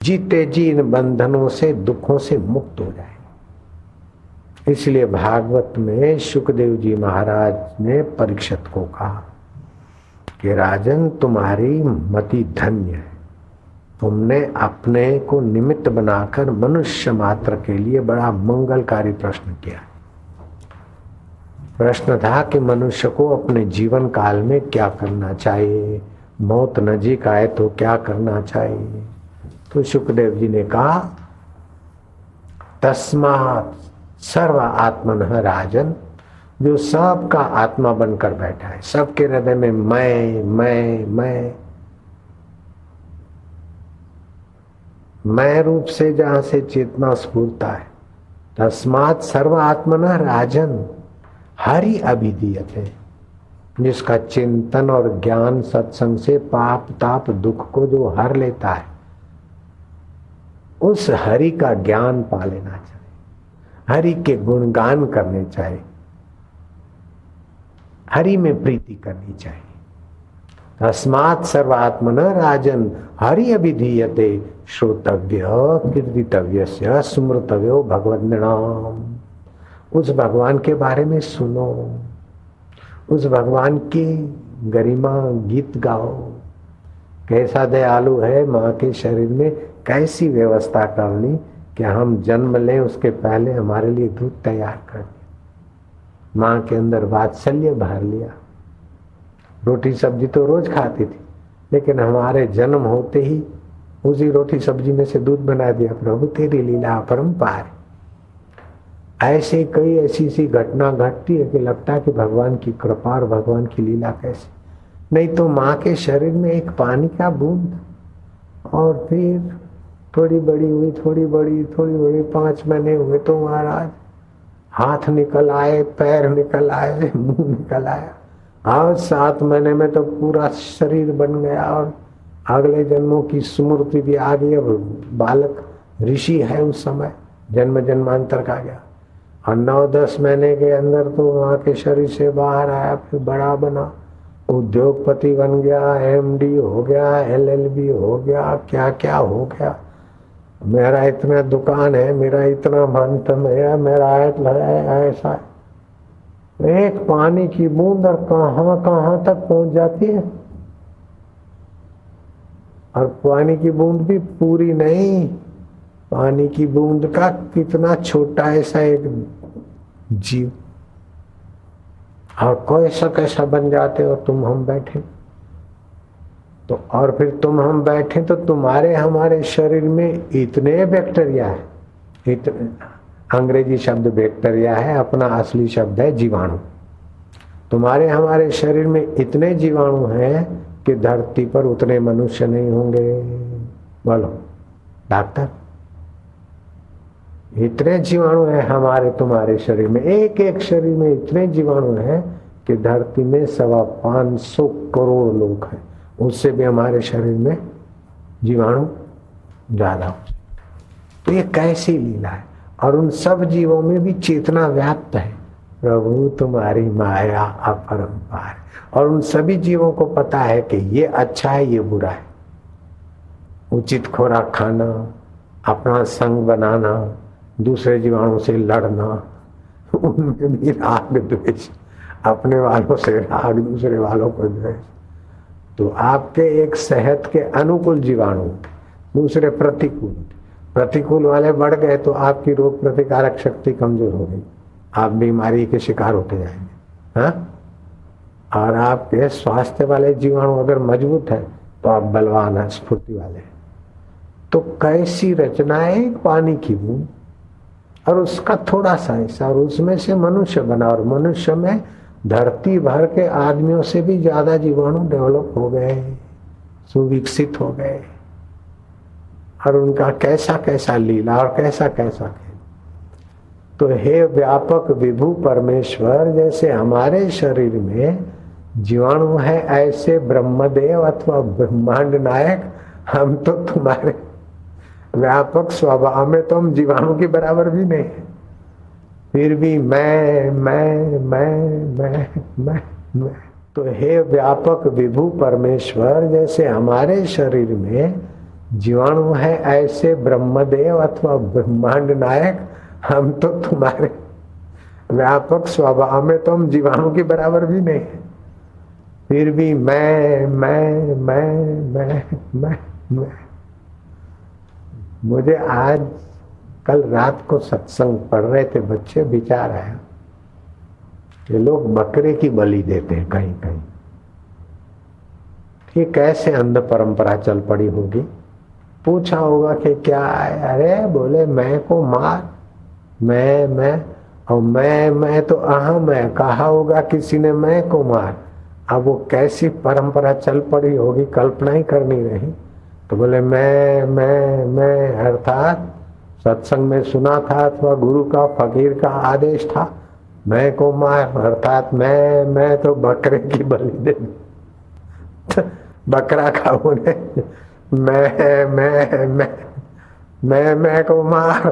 जीते जी इन बंधनों से दुखों से मुक्त हो जाए। इसलिए भागवत में शुकदेव जी महाराज ने परीक्षित को कहा कि राजन तुम्हारी मति धन्य है, तुमने अपने को निमित्त बनाकर मनुष्य मात्र के लिए बड़ा मंगलकारी प्रश्न किया। प्रश्न था कि मनुष्य को अपने जीवन काल में क्या करना चाहिए, मौत नजीक आए तो क्या करना चाहिए। तो शुकदेव जी ने कहा तस्मात् सर्व आत्मनः राजन, जो सबका आत्मा बनकर बैठा है, सबके हृदय में मैं रूप से जहां से चेतना स्फूर्ता है, तस्मात् सर्व आत्मनः राजन हरि अभिधीयते, जिसका चिंतन और ज्ञान सत्संग से पाप ताप दुख को जो हर लेता है, उस हरि का ज्ञान पा लेना चाहिए, हरि के गुणगान करने चाहिए, हरि में प्रीति करनी चाहिए। तस्मात् सर्वात्मनः राजन हरि अभिधीयते श्रोतव्य कीर्तितव्यस्य स्मृतव्यो भगवन्नाम। उस भगवान के बारे में सुनो, उस भगवान की गरिमा गीत गाओ। कैसा दयालु है, माँ के शरीर में कैसी व्यवस्था करनी कि हम जन्म लें उसके पहले हमारे लिए दूध तैयार कर दिया, माँ के अंदर वात्सल्य भर लिया। रोटी सब्जी तो रोज खाती थी, लेकिन हमारे जन्म होते ही उसी रोटी सब्जी में से दूध बना दिया। प्रभु तेरी लीला अपरंपार। ऐसे कई ऐसी सी घटना घटती है कि लगता है कि भगवान की कृपा और भगवान की लीला कैसी। नहीं तो माँ के शरीर में एक पानी का बूंद, और फिर थोड़ी बड़ी हुई, थोड़ी बड़ी 5 महीने हुए तो महाराज हाथ निकल आए, पैर निकल आए, मुंह निकल आया, और 7 महीने में तो पूरा शरीर बन गया और अगले जन्मों की स्मृति भी आ गई। अब बालक ऋषि है, उस समय जन्म जन्मांतर का गया। और 9-10 महीने के अंदर तो वहाँ के शरीर से बाहर आया, फिर बड़ा बना, उद्योगपति बन गया, एमडी हो गया, एलएलबी हो गया, क्या क्या हो गया। मेरा इतना दुकान है, मेरा इतना मंतम है, मेरा ऐसा। एक पानी की बूंद और कहाँ कहाँ तक पहुंच जाती है। और पानी की बूंद भी पूरी नहीं, पानी की बूंद का कितना छोटा ऐसा एक जीव, और कैसा कैसा बन जाते हो तुम हम बैठे तो। और फिर तुम हम बैठे तो तुम्हारे हमारे शरीर में इतने बैक्टीरिया है, इतने, अंग्रेजी शब्द बैक्टीरिया है, अपना असली शब्द है जीवाणु। तुम्हारे हमारे शरीर में इतने जीवाणु हैं कि धरती पर उतने मनुष्य नहीं होंगे। बोलो डॉक्टर, इतने जीवाणु हैं हमारे तुम्हारे शरीर में, एक एक शरीर में इतने जीवाणु हैं कि धरती में 525 करोड़ लोग हैं, उससे भी हमारे शरीर में जीवाणु ज्यादा हो। तो ये कैसी लीला है। और उन सब जीवों में भी चेतना व्याप्त है। प्रभु तुम्हारी माया अपरंपार। और उन सभी जीवों को पता है कि ये अच्छा है, ये बुरा है। उचित खुराक खाना, अपना संग बनाना, दूसरे जीवाणुओं से लड़ना, उनमें भी राग द्वेष, अपने वालों से राग, दूसरे वालों को द्वेष। तो आपके एक सेहत के अनुकूल जीवाणु, दूसरे प्रतिकूल वाले बढ़ गए तो आपकी रोग प्रतिकारक शक्ति कमजोर हो गई, आप बीमारी के शिकार होते जाएंगे। हाँ, और आपके स्वास्थ्य वाले जीवाणु अगर मजबूत है तो आप बलवान हैं, स्फूर्ति वाले हैं। तो कैसी रचना है, एक पानी की बूंद और उसका थोड़ा सा हिस्सा, और उसमें से मनुष्य बना। और मनुष्य में धरती भर के आदमियों से भी ज्यादा जीवाणु डेवलप हो गए, सुविकसित हो गए। और उनका कैसा कैसा लीला और कैसा कैसा खेल। तो हे व्यापक विभु परमेश्वर, जैसे हमारे शरीर में जीवाणु है, ऐसे ब्रह्मदेव अथवा ब्रह्मांड नायक हम तो तुम्हारे व्यापक स्वभाव में तो हम जीवाणु के बराबर भी नहीं है, फिर भी मैं। तो हे व्यापक विभु परमेश्वर, जैसे हमारे शरीर में जीवाणु है ऐसे ब्रह्मदेव अथवा ब्रह्मांड नायक, हम तो तुम्हारे व्यापक स्वभाव में तो हम जीवाणु के बराबर भी नहीं है, फिर भी मैं। मुझे आज कल रात को सत्संग पढ़ रहे थे बच्चे, विचार आया ये लोग बकरे की बलि देते हैं कहीं कहीं, ये कैसे अंध परंपरा चल पड़ी होगी। पूछा होगा कि क्या है, अरे बोले मैं को मार, मैं और मैं तो अहम है, कहा होगा किसी ने मैं को मार। अब वो कैसी परंपरा चल पड़ी होगी, कल्पना ही करनी रही। तो बोले मैं अर्थात सत्संग में सुना था अथवा गुरु का फकीर का आदेश था, मैं को मार अर्थात मैं तो बकरे की बलि दे तो बकरा खाओ ने मैं को मार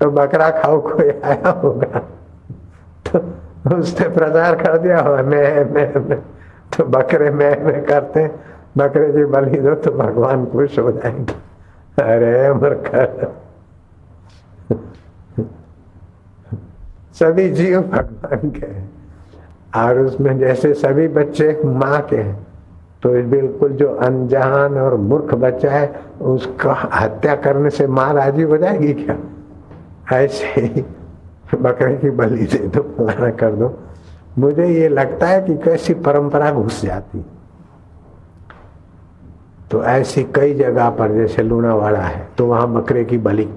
तो बकरा खाओ कोई आया होगा तो उसने प्रचार कर दिया हो मैं तो बकरे मैं करते, बकरे की बलि दो तो भगवान खुश हो जाएंगे। अरे मूर्ख, सभी जीव भगवान के हैं और उसमें जैसे सभी बच्चे माँ के हैं, तो बिल्कुल जो अनजान और मूर्ख बच्चा है उसका हत्या करने से माँ राजी हो जाएगी क्या? ऐसे ही बकरे की बलि दे दो, फलाना कर दो। मुझे ये लगता है कि कैसी परंपरा घुस जाती। तो ऐसी कई जगह पर जैसे लूणावाड़ा है तो वहां बकरे की बलि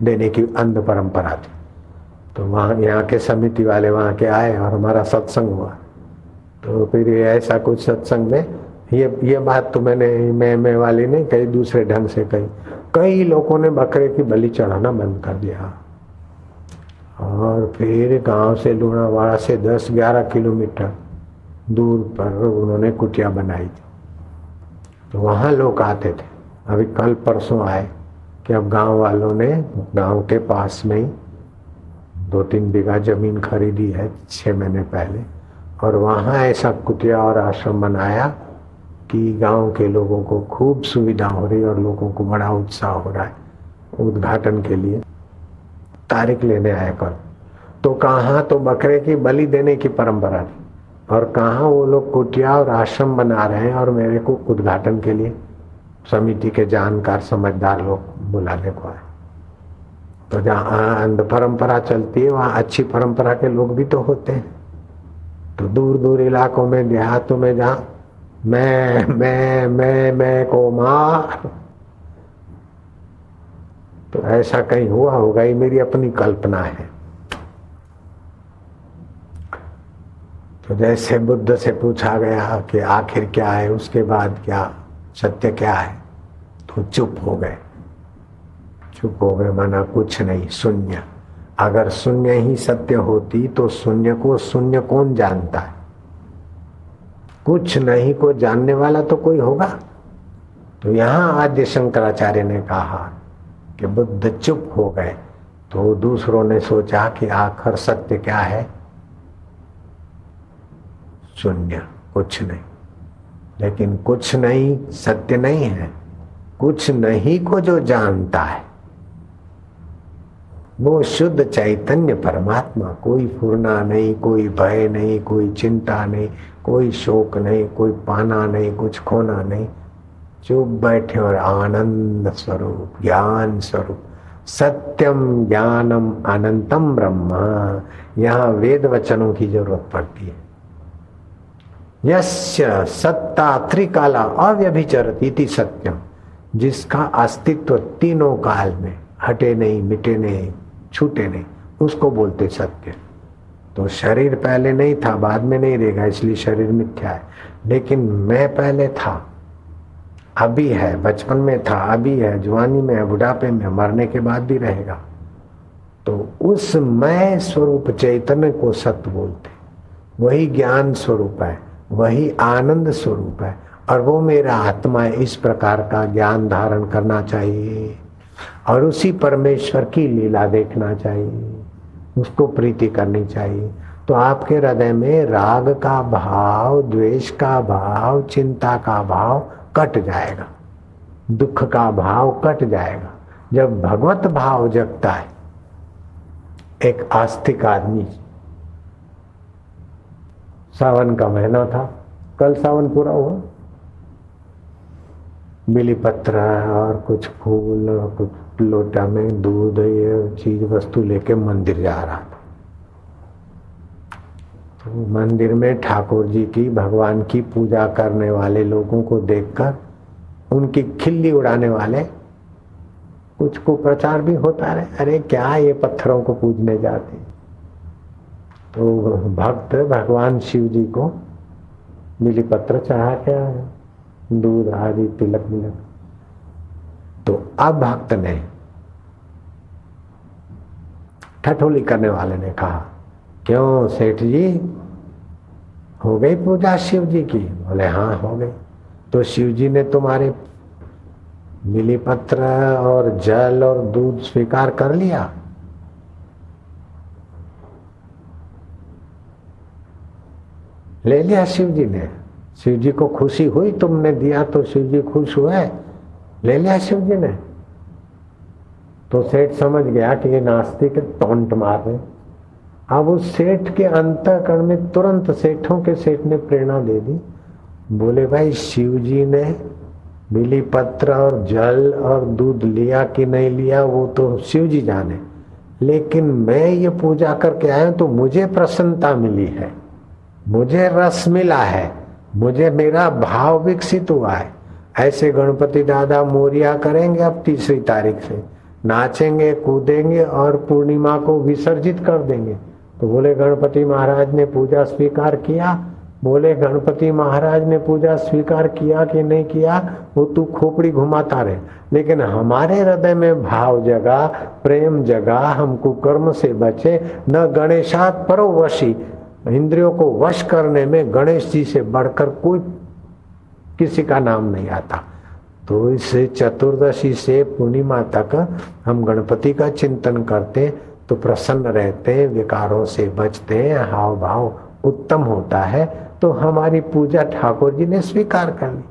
देने की अंध परंपरा थी। तो वहाँ यहाँ के समिति वाले वहाँ के आए और हमारा सत्संग हुआ। तो फिर ऐसा कुछ सत्संग में ये बात तो मैं वाली नहीं कही, दूसरे ढंग से कही। कई लोगों ने बकरे की बलि चढ़ाना बंद कर दिया और फिर गांव से लूणावाड़ा से 10-11 किलोमीटर दूर पर उन्होंने कुटिया बनाई थी। तो वहाँ लोग आते थे। अभी कल परसों आए कि अब गांव वालों ने गांव के पास में ही 2-3 बीघा जमीन खरीदी है 6 महीने पहले, और वहाँ ऐसा कुटिया और आश्रम बनाया कि गांव के लोगों को खूब सुविधा हो रही और लोगों को बड़ा उत्साह हो रहा है। उद्घाटन के लिए तारीख लेने आए कल। तो कहाँ तो बकरे की बलि देने की परंपरा थी और कहाँ वो लोग कुटिया और आश्रम बना रहे हैं और मेरे को उद्घाटन के लिए समिति के जानकार समझदार लोग बुलाने को आए। तो जहाँ अंध परंपरा चलती है वहाँ अच्छी परंपरा के लोग भी तो होते हैं। तो दूर दूर इलाकों में देहातों में जहाँ मैं को मार, तो ऐसा कहीं हुआ होगा, ये मेरी अपनी कल्पना है। तो जैसे बुद्ध से पूछा गया कि आखिर क्या है, उसके बाद क्या सत्य क्या है, तो चुप हो गए। चुप हो गए माना कुछ नहीं, शून्य। अगर शून्य ही सत्य होती तो शून्य को शून्य कौन जानता है? कुछ नहीं को जानने वाला तो कोई होगा। तो यहाँ आद्य शंकराचार्य ने कहा कि बुद्ध चुप हो गए तो दूसरों ने सोचा कि आखिर सत्य क्या है? शून्य, कुछ नहीं। लेकिन कुछ नहीं सत्य नहीं है। कुछ नहीं को जो जानता है वो शुद्ध चैतन्य परमात्मा। कोई फुरना नहीं, कोई भय नहीं, कोई चिंता नहीं, कोई शोक नहीं, कोई पाना नहीं, कुछ खोना नहीं। चुप बैठे और आनंद स्वरूप, ज्ञान स्वरूप, सत्यम ज्ञानम अनंतम ब्रह्म। यहाँ वेद वचनों की जरूरत पड़ती है। यस्य सत्ता त्रिकाला अव्यभिचरति इति सत्यम, जिसका अस्तित्व तीनों काल में हटे नहीं, मिटे नहीं, छूटे नहीं, उसको बोलते सत्य। तो शरीर पहले नहीं था, बाद में नहीं रहेगा, इसलिए शरीर मिथ्या है। लेकिन मैं पहले था, अभी है, बचपन में था, अभी है, जवानी में है, बुढ़ापे में, मरने के बाद भी रहेगा। तो उस मैं स्वरूप चैतन्य को सत्य बोलते। वही ज्ञान स्वरूप है, वही आनंद स्वरूप है, और वो मेरा आत्मा है। इस प्रकार का ज्ञान धारण करना चाहिए और उसी परमेश्वर की लीला देखना चाहिए, उसको प्रीति करनी चाहिए। तो आपके हृदय में राग का भाव, द्वेष का भाव, चिंता का भाव कट जाएगा। दुख का भाव कट जाएगा। जब भगवत भाव जगता है, एक आस्तिक आदमी, सावन का महीना था, कल सावन पूरा हुआ, बिली पत्र और कुछ फूल और कुछ लोटा में दूध, ये चीज वस्तु लेके मंदिर जा रहा था। तो मंदिर में ठाकुर जी की, भगवान की पूजा करने वाले लोगों को देखकर उनकी खिल्ली उड़ाने वाले कुछ को प्रचार भी होता रहे, अरे क्या ये पत्थरों को पूजने जाते। तो भक्त भगवान शिव जी को बिली पत्र चढ़ा के आए, दूध आदि तिलक मिलक। तो अब भक्त ने, ठठोली करने वाले ने कहा, क्यों सेठ जी, हो गई पूजा शिव जी की? बोले हाँ हो गई। तो शिव जी ने तुम्हारे बिली पत्र और जल और दूध स्वीकार कर लिया? ले लिया शिव जी ने। शिव जी को खुशी हुई, तुमने दिया तो शिव जी खुश हुए, ले लिया शिव जी ने। तो सेठ समझ गया कि ये नास्तिक टोंट मार रहे। अब उस सेठ के अंतःकरण में तुरंत सेठों के सेठ ने प्रेरणा दे दी। बोले भाई, शिव जी ने बिली पत्र और जल और दूध लिया कि नहीं लिया वो तो शिव जी जाने, लेकिन मैं ये पूजा करके आया तो मुझे प्रसन्नता मिली है, मुझे रस मिला है, मुझे मेरा भाव विकसित हुआ है। ऐसे गणपति दादा मोरिया करेंगे अब 3 तारीख से, नाचेंगे कूदेंगे और पूर्णिमा को विसर्जित कर देंगे। तो बोले गणपति महाराज ने पूजा स्वीकार किया? बोले गणपति महाराज ने पूजा स्वीकार किया कि नहीं किया वो तू खोपड़ी घुमाता रहे, लेकिन हमारे हृदय में भाव जगा, प्रेम जगा, हमको कर्म से बचे। न गणेशात परो वशी, इंद्रियों को वश करने में गणेश जी से बढ़कर कोई किसी का नाम नहीं आता। तो इस चतुर्दशी से पूर्णिमा तक हम गणपति का चिंतन करते तो प्रसन्न रहते, विकारों से बचते, हाव भाव उत्तम होता है। तो हमारी पूजा ठाकुर जी ने स्वीकार कर ली।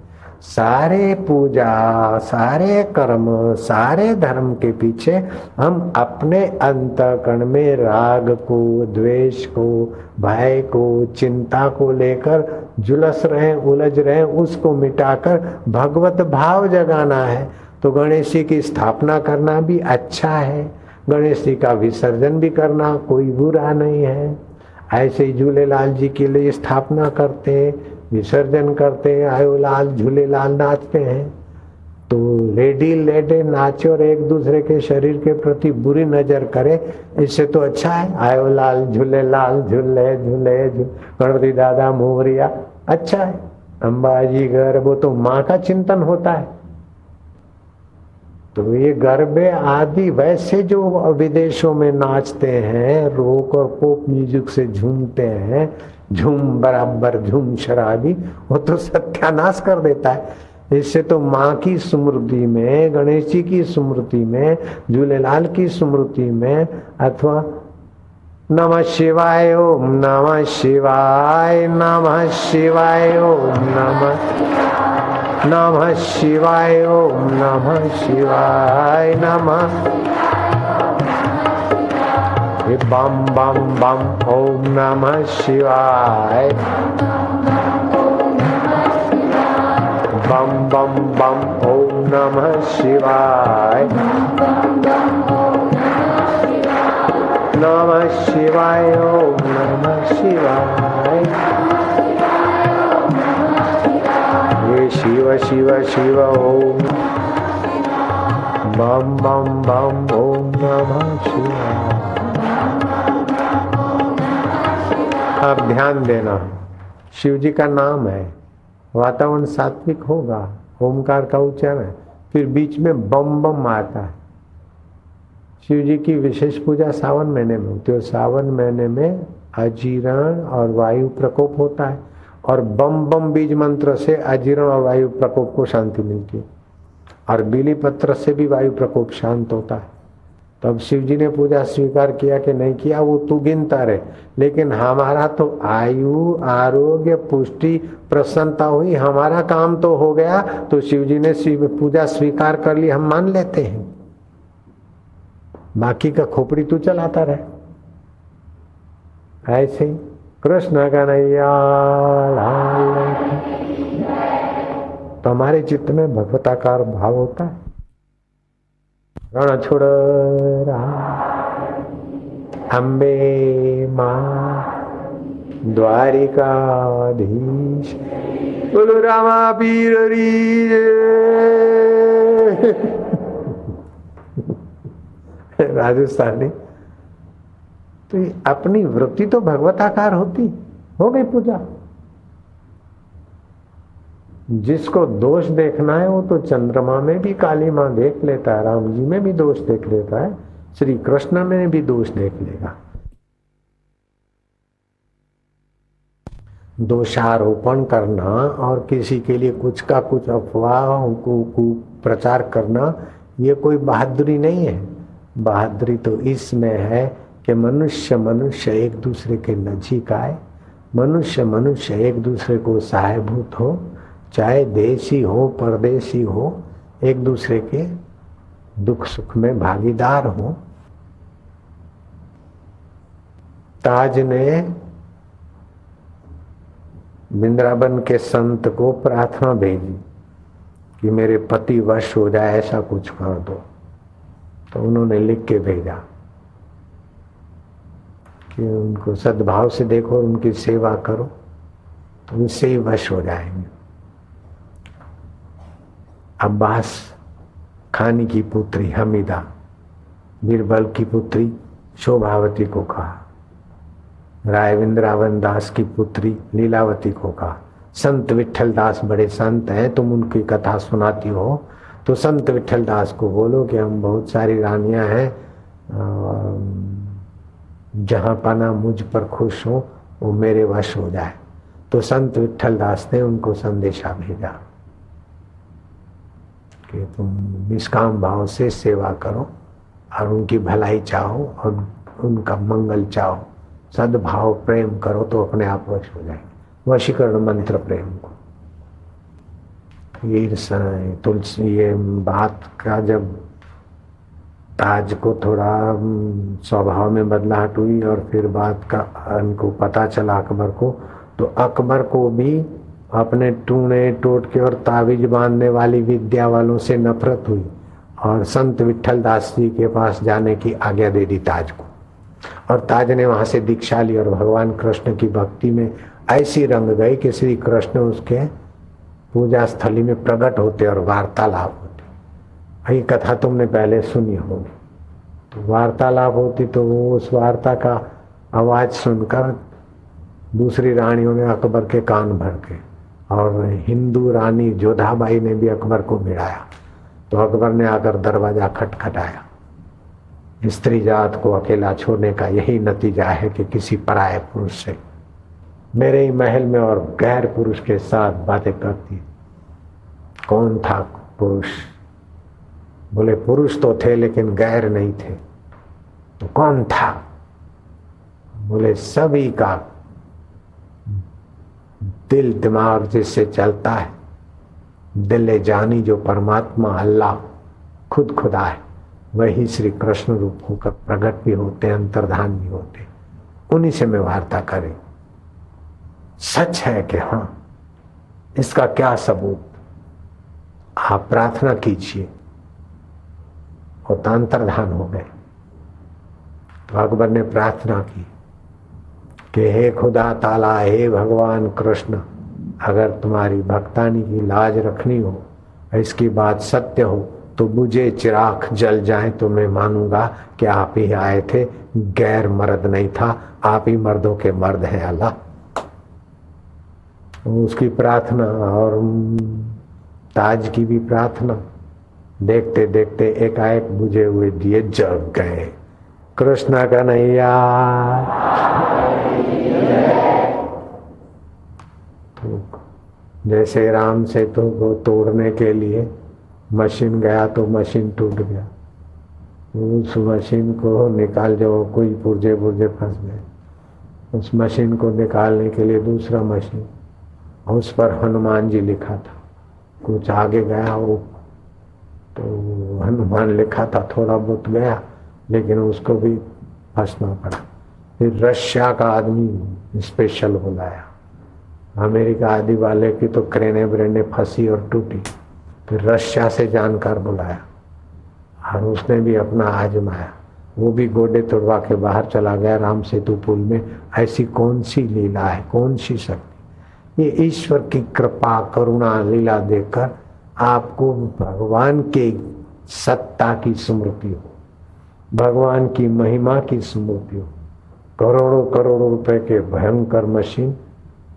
सारे पूजा, सारे कर्म, सारे धर्म के पीछे हम अपने अंतःकरण में राग को, द्वेष को, भय को, चिंता को लेकर झुलस रहे, उलझ रहे, उसको मिटाकर भगवत भाव जगाना है। तो गणेश जी की स्थापना करना भी अच्छा है, गणेश जी का विसर्जन भी करना कोई बुरा नहीं है। ऐसे ही झूलेलाल जी के लिए स्थापना करते, विसर्जन करते, आयो लाल झूलेलाल नाचते हैं। तो लेडी लेडे नाचे और एक दूसरे के शरीर के प्रति बुरी नजर करे, इससे तो अच्छा है आयो लाल झूलेलाल झूले झूले गणपति दादा मोरिया, अच्छा है। अंबाजी गर्भ, वो तो माँ का चिंतन होता है। तो ये गरबे आदि वैसे जो विदेशों में नाचते हैं, रॉक और पॉप म्यूजिक से झूमते हैं, झूम बराबर झूम शराबी, वो तो सत्यानाश कर देता है। इससे तो माँ की स्मृति में, गणेश जी की स्मृति में, झूलेलाल की स्मृति में, अथवा नमः शिवाय ओम नमः शिवाय, नमः शिवाय ओम नमः शिवाय ओम नमः शिवाय नमः, बम बम बम ओम नमः शिवाय, बम बम बम ओम नमः शिवाय, नमः शिवाय ओम नमः शिवाय। ये शिव शिव शिव ओम बम बम बम ओम नमः शिवाय। अब ध्यान देना, शिव जी का नाम है, वातावरण सात्विक होगा, ओमकार का उच्चारण, फिर बीच में बम बम आता है। शिव जी की विशेष पूजा सावन महीने में होती है, और सावन महीने में अजीर्ण और वायु प्रकोप होता है, और बम बम बीज मंत्र से अजीर्ण और वायु प्रकोप को शांति मिलती है, और बिली पत्र से भी वायु प्रकोप शांत होता है। तब शिव जी ने पूजा स्वीकार किया कि नहीं किया वो तू गिनता रहे, लेकिन हमारा तो आयु आरोग्य पुष्टि प्रसन्नता हुई, हमारा काम तो हो गया। तो शिव जी ने पूजा स्वीकार कर ली, हम मान लेते हैं। बाकी का खोपड़ी तू चलाता रहे। ऐसे ही कृष्ण कन्हैया लाल की। तो हमारे चित्त में भगवताकार भाव होता है। रण छोड़ अम्बे माँ द्वारिकाधीश बोलो रामा पीर राजस्थानी। तो अपनी वृत्ति तो भगवताकार होती, हो गई पूजा। जिसको दोष देखना है वो तो चंद्रमा में भी काली माँ देख लेता है, राम जी में भी दोष देख लेता है, श्री कृष्ण में भी दोष देख लेगा। दोषारोपण करना और किसी के लिए कुछ का कुछ अफवाह को प्रचार करना ये कोई बहादुरी नहीं है। बहादुरी तो इसमें है कि मनुष्य मनुष्य एक दूसरे के नजीक आए, मनुष्य मनुष्य एक दूसरे को सहायभूत हो, चाहे देशी हो परदेशी हो, एक दूसरे के दुख सुख में भागीदार हो। ताज ने वृंदावन के संत को प्रार्थना भेजी कि मेरे पति वश हो जाए, ऐसा कुछ कर दो। तो उन्होंने लिख के भेजा कि उनको सद्भाव से देखो और उनकी सेवा करो तो उनसे ही वश हो जाएंगे। अब्बास खानी की पुत्री हमीदा बीरबल की पुत्री शोभावती को कहा, राय वृंदावन दास की पुत्री लीलावती को कहा। संत विठल दास बड़े संत हैं, तुम उनकी कथा सुनाती हो तो संत विठल दास को बोलो कि हम बहुत सारी रानियां हैं, जहां पाना मुझ पर खुश हो वो मेरे वश हो जाए। तो संत विठल दास ने उनको संदेशा भेजा कि तुम निष्काम भाव से सेवा करो और उनकी भलाई चाहो और उनका मंगल चाहो, सद्भाव प्रेम करो तो अपने आप वश हो जाएंगे। वशीकरण मंत्र प्रेम को ये तुलसी ये बात का जब ताज को थोड़ा स्वभाव में बदलाहट हुई और फिर बात का उनको पता चला अकबर को, तो अकबर को भी अपने टूने टोटके और ताबीज बांधने वाली विद्या वालों से नफरत हुई और संत विठल दास जी के पास जाने की आज्ञा दे दी ताज को। और ताज ने वहां से दीक्षा ली और भगवान कृष्ण की भक्ति में ऐसी रंग गई कि श्री कृष्ण उसके पूजा स्थली में प्रकट होते और वार्तालाप होती। ये कथा तुमने पहले सुनी होगी। तो वार्तालाप होती तो वो उस वार्ता का आवाज सुनकर दूसरी रानियों ने अकबर के कान भर के, और हिंदू रानी जोधाबाई ने भी अकबर को भिड़ाया। तो अकबर ने आकर दरवाजा खटखटाया। स्त्री जात को अकेला छोड़ने का यही नतीजा है कि किसी पराये पुरुष से मेरे ही महल में और गैर पुरुष के साथ बातें करती। कौन था पुरुष? बोले पुरुष तो थे लेकिन गैर नहीं थे। तो कौन था? बोले सभी का दिल दिमाग जिससे चलता है, दिल जानी जो परमात्मा अल्लाह खुद खुदा है, वही श्री कृष्ण रूप होकर प्रकट भी होते, अंतर्धान भी होते। उन्हीं से मैं वार्ता करें। सच है कि हाँ, इसका क्या सबूत? आप प्रार्थना कीजिए। और तो अंतर्धान हो गए। तो अकबर ने प्रार्थना की कि हे खुदा ताला, हे भगवान कृष्ण, अगर तुम्हारी भक्तानी की लाज रखनी हो, इसकी बात सत्य हो, तो मुझे चिराग जल जाए तो मैं मानूंगा कि आप ही आए थे, गैर मर्द नहीं था, आप ही मर्दों के मर्द हैं अल्लाह। उसकी प्रार्थना और ताज की भी प्रार्थना देखते देखते एकाएक बुझे हुए दिए जल गए। कृष्ण कन्हैया। तो जैसे राम सेतु को तोड़ने के लिए मशीन गया तो मशीन टूट गया, उस मशीन को निकाल, जो कोई पुर्जे पुर्जे फंस गए, उस मशीन को निकालने के लिए दूसरा मशीन, उस पर हनुमान जी लिखा था। कुछ आगे गया वो तो हनुमान लिखा था, थोड़ा बहुत गया लेकिन उसको भी फंसना पड़ा। फिर रशिया का आदमी स्पेशल बुलाया, अमेरिका आदि वाले की तो क्रेने ब्रेने फंसी और टूटी। फिर रशिया से जानकार बुलाया और उसने भी अपना आजमाया, वो भी गोडे तोड़वा के बाहर चला गया राम सेतु पुल में। ऐसी कौन सी लीला है, कौन सी शक्ति, ये ईश्वर की कृपा करुणा लीला देखकर आपको भगवान के सत्ता की स्मृति हो, भगवान की महिमा की स्मृति हो। करोड़ों करोड़ों रुपए के भयंकर मशीन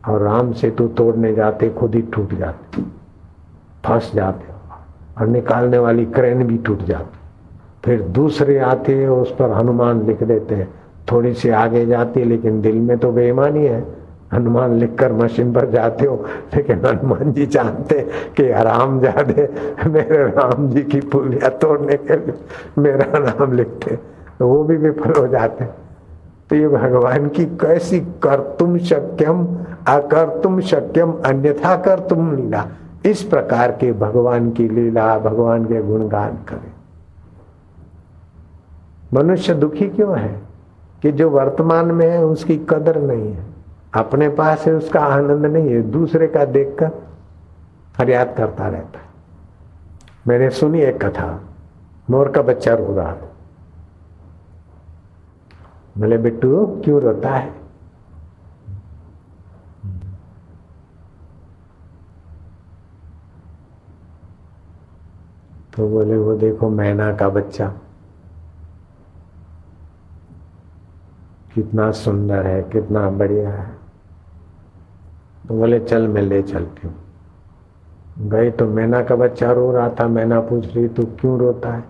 और राम सेतु तोड़ने जाते खुद ही टूट जाते, फंस जाते, और निकालने वाली क्रेन भी टूट जाती। फिर दूसरे आते हैं उस पर हनुमान लिख देते हैं, थोड़ी सी आगे जाती है लेकिन दिल में तो बेईमानी है। हनुमान लिखकर मशीन पर जाते हो लेकिन हनुमान जी जानते कि आराम जादे मेरे राम जी की पुलिया तोड़ने के लिए मेरा नाम लिखते, तो वो भी विफल हो जाते। तो ये भगवान की कैसी कर्तुम शक्यम अकर्तुम शक्यम अन्यथा कर्तुम लीला, इस प्रकार के भगवान की लीला, भगवान के गुणगान करें। मनुष्य दुखी क्यों है कि जो वर्तमान में है उसकी कदर नहीं है, अपने पास है उसका आनंद नहीं है, दूसरे का देखकर फरियाद करता रहता है। मैंने सुनी एक कथा, मोर का बच्चा रो रहा था। बोले बिट्टू क्यों रोता है? तो बोले वो देखो मैना का बच्चा कितना सुंदर है, कितना बढ़िया है। तो बोले चल मैं ले चलती हूँ। गए तो मैना का बच्चा रो रहा था। मैना पूछ रही तू क्यों रोता है?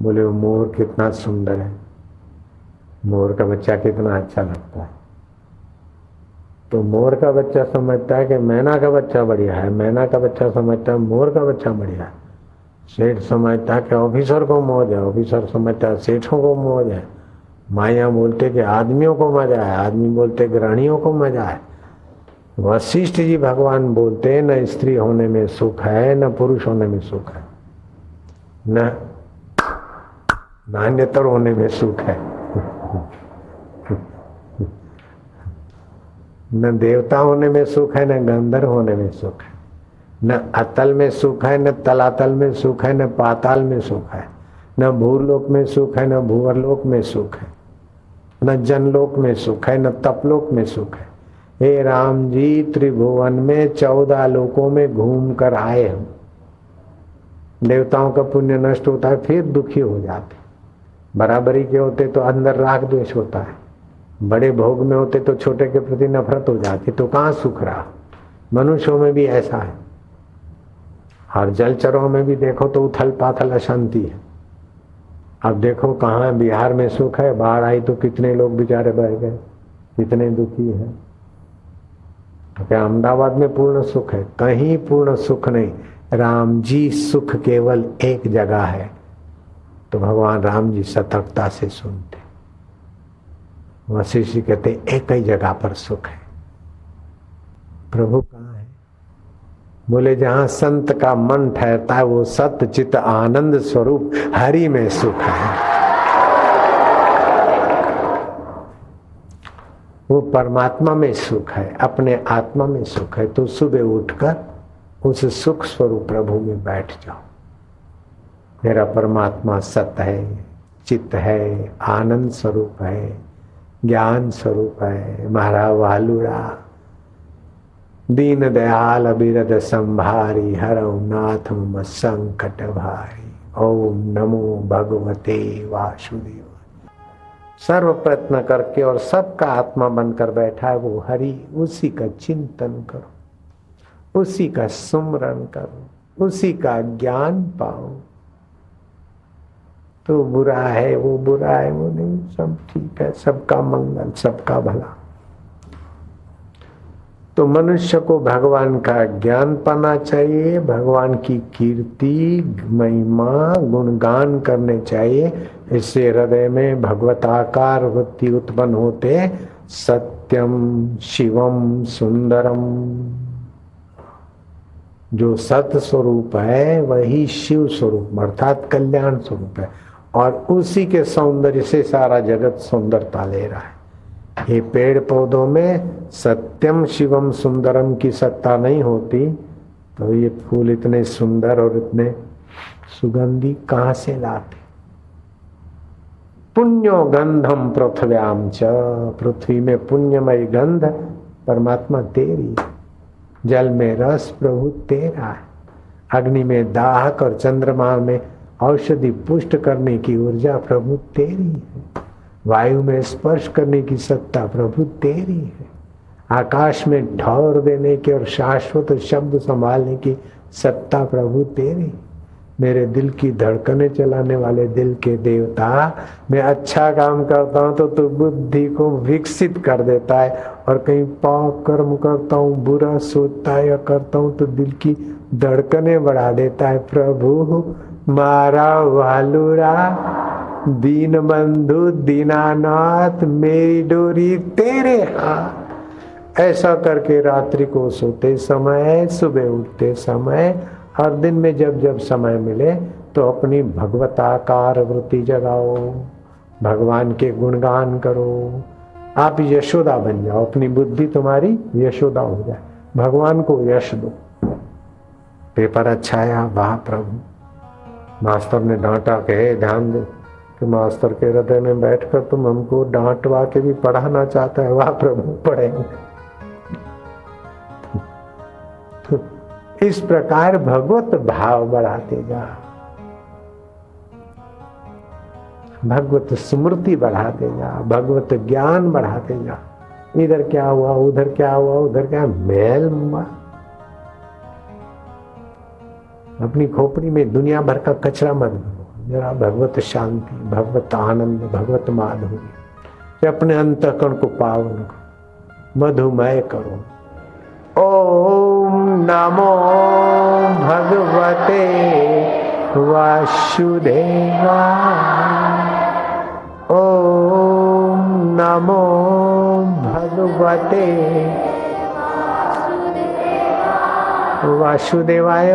बोले वो मोर कितना सुंदर है, मोर का बच्चा कितना अच्छा लगता है। तो मोर का बच्चा समझता है कि मैना का बच्चा बढ़िया है, मैना का बच्चा समझता है मोर का बच्चा बढ़िया है। सेठ समझता है कि ऑफिसर को मौज है, ऑफिसर समझता है सेठों को मौज है। माया बोलते कि आदमियों को मजा है, आदमी बोलते गृहणियों को मजा है। वशिष्ठ जी भगवान बोलते न स्त्री होने में सुख है न पुरुष होने में सुख है, न नान्यतर होने में सुख है, न देवता होने में सुख है न गंधर्व होने में सुख है, न अतल में सुख है न तलातल में सुख है, न पाताल में सुख है, न भूलोक में सुख है न भूवरलोक में सुख है, न जनलोक में सुख है न तपलोक में सुख है। हे राम जी त्रिभुवन में 14 लोकों में घूम कर आए हम। देवताओं का पुण्य नष्ट होता है फिर दुखी हो जाते, बराबरी के होते तो अंदर राग द्वेष होता है, बड़े भोग में होते तो छोटे के प्रति नफरत हो जाती, तो कहाँ सुख रहा। मनुष्यों में भी ऐसा है, और जलचरों में भी देखो तो उथल पाथल अशांति है। अब देखो कहाँ बिहार में सुख है, बाढ़ आई तो कितने लोग बेचारे बह गए, कितने दुखी हैं। तो क्या अहमदाबाद में पूर्ण सुख है? कहीं पूर्ण सुख नहीं। राम जी सुख केवल एक जगह है, तो भगवान राम जी सतर्कता से सुनते। वशिष्ठ जी कहते एक ही जगह पर सुख है। प्रभु कहाँ है? बोले जहां संत का मन ठहरता है वो सत्य चित आनंद स्वरूप हरि में सुख है। वो परमात्मा में सुख है, अपने आत्मा में सुख है। तो सुबह उठकर उस सुख स्वरूप प्रभु में बैठ जाओ। मेरा परमात्मा सत्य है, चित्त है, आनंद स्वरूप है, ज्ञान स्वरूप है। महारा वालुड़ा दीन दयाल अबिरद संभारी हरऊ नाथ मम संकट भारी। ओम नमो भगवते वासुदेव। सर्व प्रयत्न करके और सबका आत्मा बनकर बैठा है वो हरि, उसी का चिंतन करो, उसी का सुमरन करो, उसी का ज्ञान पाओ। तो बुरा है वो बुरा है वो नहीं, सब ठीक है, सबका मंगल, सबका भला। तो मनुष्य को भगवान का ज्ञान पाना चाहिए, भगवान की कीर्ति महिमा गुणगान करने चाहिए। इससे हृदय में भगवताकार वृत्ति उत्पन्न होते। सत्यम शिवम सुंदरम, जो सत्य स्वरूप है वही शिव स्वरूप अर्थात कल्याण स्वरूप है, और उसी के सौंदर्य से सारा जगत सुंदरता ले रहा है। ये पेड़ पौधों में सत्यम शिवम सुंदरम की सत्ता नहीं होती तो ये फूल इतने सुंदर और इतने सुगंधी कहां से लाते। पुण्यो गंधम पृथ्व्याम च, पृथ्वी में पुण्यमय गंध परमात्मा तेरी, जल में रस प्रभु तेरा है, अग्नि में दाहक और चंद्रमा में औषधि पुष्ट करने की ऊर्जा प्रभु तेरी है, वायु में स्पर्श करने की सत्ता प्रभु तेरी है, आकाश में ठौर देने की और शाश्वत शब्द संभालने की सत्ता प्रभु तेरी। मेरे दिल की धड़कने चलाने वाले दिल के देवता, मैं अच्छा काम करता हूँ तो तू बुद्धि को विकसित कर देता है, और कहीं पाप कर्म करता हूँ बुरा सोचता है या करता हूँ तो दिल की धड़कने बढ़ा देता है। प्रभु मारा वालुरा दीन बंधु दीनानाथ, मेरी डोरी तेरे हाथ। ऐसा करके रात्रि को सोते समय, सुबह उठते समय, हर दिन में जब जब समय मिले तो अपनी भगवताकार वृत्ति जगाओ, भगवान के गुणगान करो। आप यशोदा बन जाओ, अपनी बुद्धि तुम्हारी यशोदा हो जाए, भगवान को यश दो। पेपर अच्छा आया, वाह प्रभु। मास्टर ने डांटा के ध्यान दो कि मास्टर के हृदय में बैठकर तुम हमको डांटवा के भी पढ़ाना चाहता है, वाह प्रभु पढ़ेंगे। इस प्रकार भगवत भाव बढ़ाते जा, भगवत स्मृति बढ़ाते जा, भगवत ज्ञान बढ़ाते जा। इधर क्या हुआ, उधर क्या हुआ, उधर क्या, मैल मुआ। अपनी खोपड़ी में दुनिया भर का कचरा मत भरो, जरा भगवत शांति, भगवत आनंद, भगवत माधुर्य अपने अंतःकरण को पावन करो, मधुमय करो। ओम नमो भगवते वासुदेवाय, ओम नमो भगवते वासुदेवाय,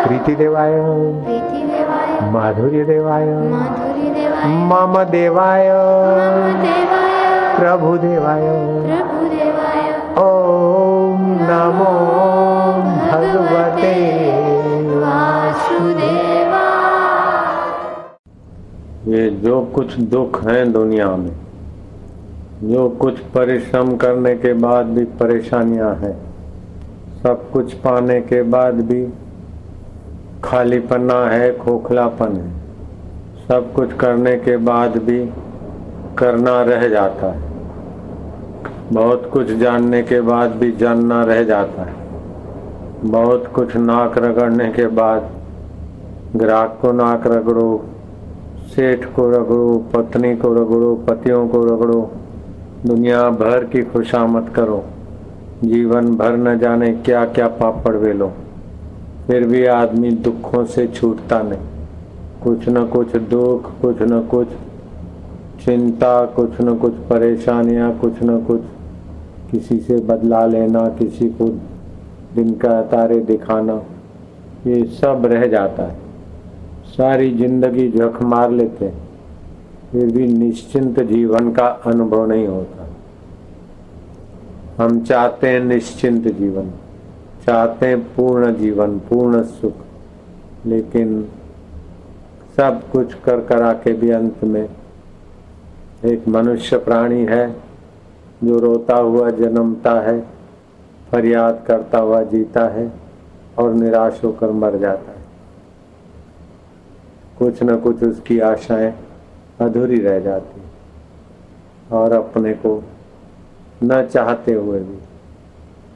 प्रीति देवाय, माधुर्य देवाय, मम देवाय, प्रभु देवाय, ओम नमो भगवते वासुदेवाय। ये जो कुछ दुख है दुनिया में, जो कुछ परिश्रम करने के बाद भी परेशानियां हैं, सब कुछ पाने के बाद भी खालीपना है, खोखलापन है, सब कुछ करने के बाद भी करना रह जाता है, बहुत कुछ जानने के बाद भी जानना रह जाता है, बहुत कुछ नाक रगड़ने के बाद ग्राहक को नाक रगड़ो, सेठ को रगड़ो, पत्नी को रगड़ो, पतियों को रगड़ो, दुनिया भर की खुशामद करो, जीवन भर न जाने क्या क्या पापड़ बेलो, फिर भी आदमी दुखों से छूटता नहीं। कुछ न कुछ दुख, कुछ न कुछ चिंता, कुछ न कुछ परेशानियां, कुछ न कुछ किसी से बदला लेना, किसी को दिन का तारे दिखाना, ये सब रह जाता है। सारी जिंदगी झक मार लेते फिर भी निश्चिंत जीवन का अनुभव नहीं होता। हम चाहते हैं निश्चिंत जीवन, चाहते हैं पूर्ण जीवन, पूर्ण सुख, लेकिन सब कुछ कर करा के भी अंत में एक मनुष्य प्राणी है जो रोता हुआ जन्मता है, फरियाद करता हुआ जीता है और निराश होकर मर जाता है। कुछ न कुछ उसकी आशाएं अधूरी रह जाती और अपने को न चाहते हुए भी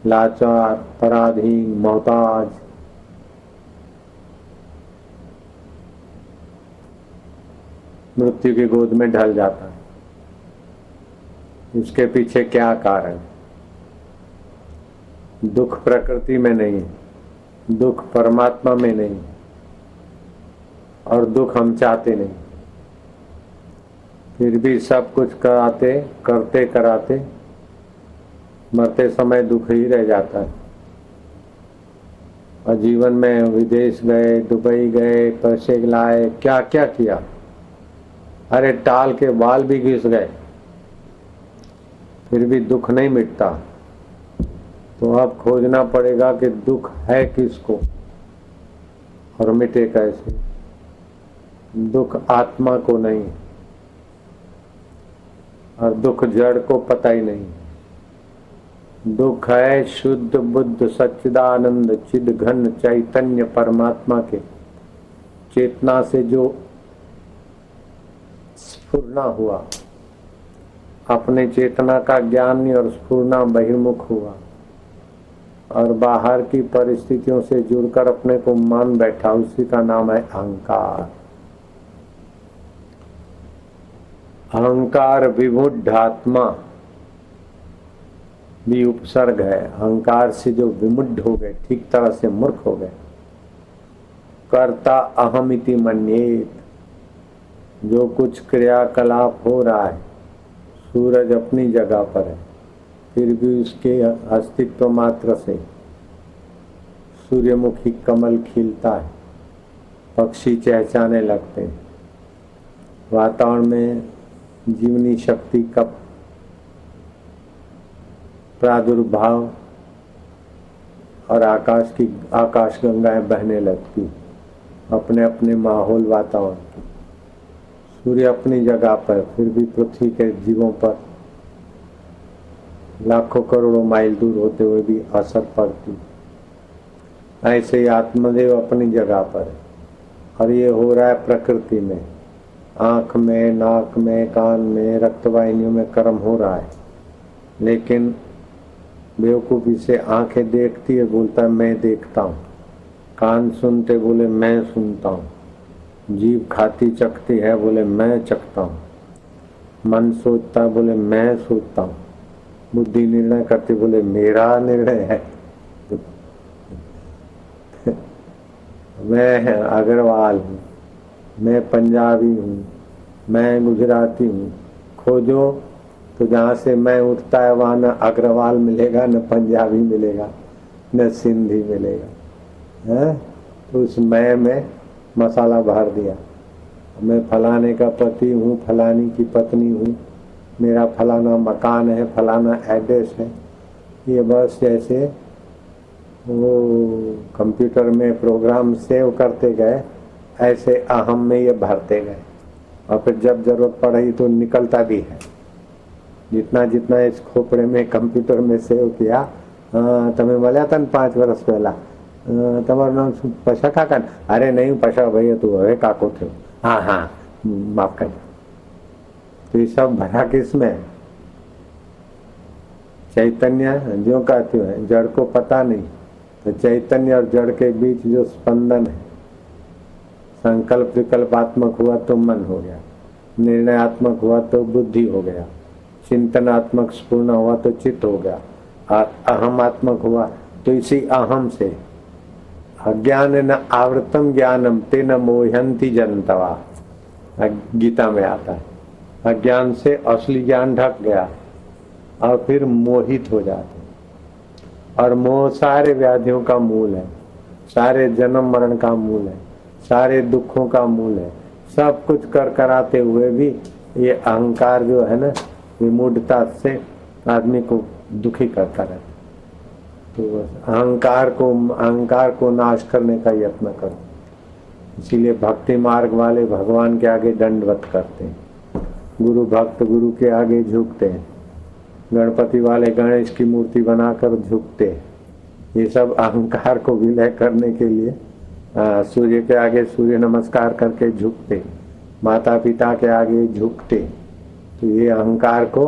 लाचार, पराधीन, मोहताज, मृत्यु की गोद में ढल जाता है। इसके पीछे क्या कारण? दुख प्रकृति में नहीं, दुख परमात्मा में नहीं, और दुख हम चाहते नहीं, फिर भी सब कुछ करते कराते मरते समय दुख ही रह जाता है। और जीवन में विदेश गए, दुबई गए, पैसे लाए, क्या क्या किया, अरे टाल के बाल भी घिस गए, फिर भी दुख नहीं मिटता। तो अब खोजना पड़ेगा कि दुख है किसको और मिटे कैसे। दुख आत्मा को नहीं, और दुख जड़ को पता ही नहीं। दुख है शुद्ध बुद्ध सच्चिदानंद चिद घन चैतन्य परमात्मा के चेतना से जो स्फुरना हुआ, अपने चेतना का ज्ञान और स्फुरना बहिर्मुख हुआ और बाहर की परिस्थितियों से जुड़कर अपने को मान बैठा, उसी का नाम है अहंकार। अहंकार विमुढ़ आत्मा भी उपसर्ग है। अहंकार से जो विमुढ़ हो गए, ठीक तरह से मूर्ख हो गए। कर्ता अहमिति मन्येत, जो कुछ क्रियाकलाप हो रहा है, सूरज अपनी जगह पर है, फिर भी उसके अस्तित्व मात्र से सूर्यमुखी कमल खिलता है, पक्षी चहचहाने लगते हैं, वातावरण में जीवनी शक्ति का प्रादुर्भाव और आकाश गंगाएं बहने लगती अपने अपने माहौल वातावरण की। सूर्य अपनी जगह पर, फिर भी पृथ्वी के जीवों पर लाखों करोड़ों माइल दूर होते हुए भी असर पड़ती। ऐसे ही आत्मदेव अपनी जगह पर है, और ये हो रहा है प्रकृति में, आंख में, नाक में, कान में, रक्तवाहिनियों में कर्म हो रहा है। लेकिन बेवकूफी से आंखें देखती है, बोलता है मैं देखता हूँ, कान सुनते बोले मैं सुनता हूँ, जीभ खाती चखती है बोले मैं चखता हूँ, मन सोचता है बोले मैं सोचता हूँ, बुद्धि निर्णय करती बोले मेरा निर्णय है। मैं अग्रवाल हूँ, मैं पंजाबी हूँ, मैं गुजराती हूँ। खोजो तो जहाँ से मैं उठता है वहाँ न अग्रवाल मिलेगा, न पंजाबी मिलेगा, न सिंधी मिलेगा। है तो उस मैं में मसाला भर दिया। मैं फलाने का पति हूँ, फलानी की पत्नी हूँ, मेरा फलाना मकान है, फलाना एड्रेस है। ये बस जैसे वो कंप्यूटर में प्रोग्राम सेव करते गए, ऐसे अहम में ये भरते गए, और फिर जब जरूरत पड़ी तो निकलता भी है। जितना जितना इस खोपड़े में कंप्यूटर में सेव किया, तमें મળ્યા હતા ને 5 વર્ષ પહેલા, તમારું નામ શું? પશા કાકા? અરે નહીં પશા ભાઈ તું હવે કાકો થયો। हाँ हाँ माफ कर। तो ये सब भरा किसमें? चैतन्य जो कहते हैं, जड़ को पता नहीं। तो चैतन्य और जड़ के बीच जो स्पंदन है, संकल्प विकल्पात्मक हुआ तो मन हो गया, निर्णयात्मक हुआ तो बुद्धि हो गया, चिंतनात्मक स्फूर्ण हुआ तो चित्त हो गया, और अहमात्मक हुआ तो इसी अहम से अज्ञान न आवृतम ज्ञानम तेन मोहंती जनतवा, गीता में आता है। अज्ञान से असली ज्ञान ढक गया और फिर मोहित हो जाते, और मोह सारे व्याधियों का मूल है, सारे जन्म मरण का मूल है, सारे दुखों का मूल है। सब कुछ कर कराते हुए भी ये अहंकार जो है ना, विमूढ़ता से आदमी को दुखी करता रहता। तो बस अहंकार को नाश करने का यत्न करो। इसीलिए भक्ति मार्ग वाले भगवान के आगे दंडवत करते हैं, गुरु भक्त गुरु के आगे झुकते हैं, गणपति वाले गणेश की मूर्ति बनाकर झुकते हैं। ये सब अहंकार को विलय करने के लिए सूर्य के आगे सूर्य नमस्कार करके झुकते, माता पिता के आगे झुकते। तो ये अहंकार को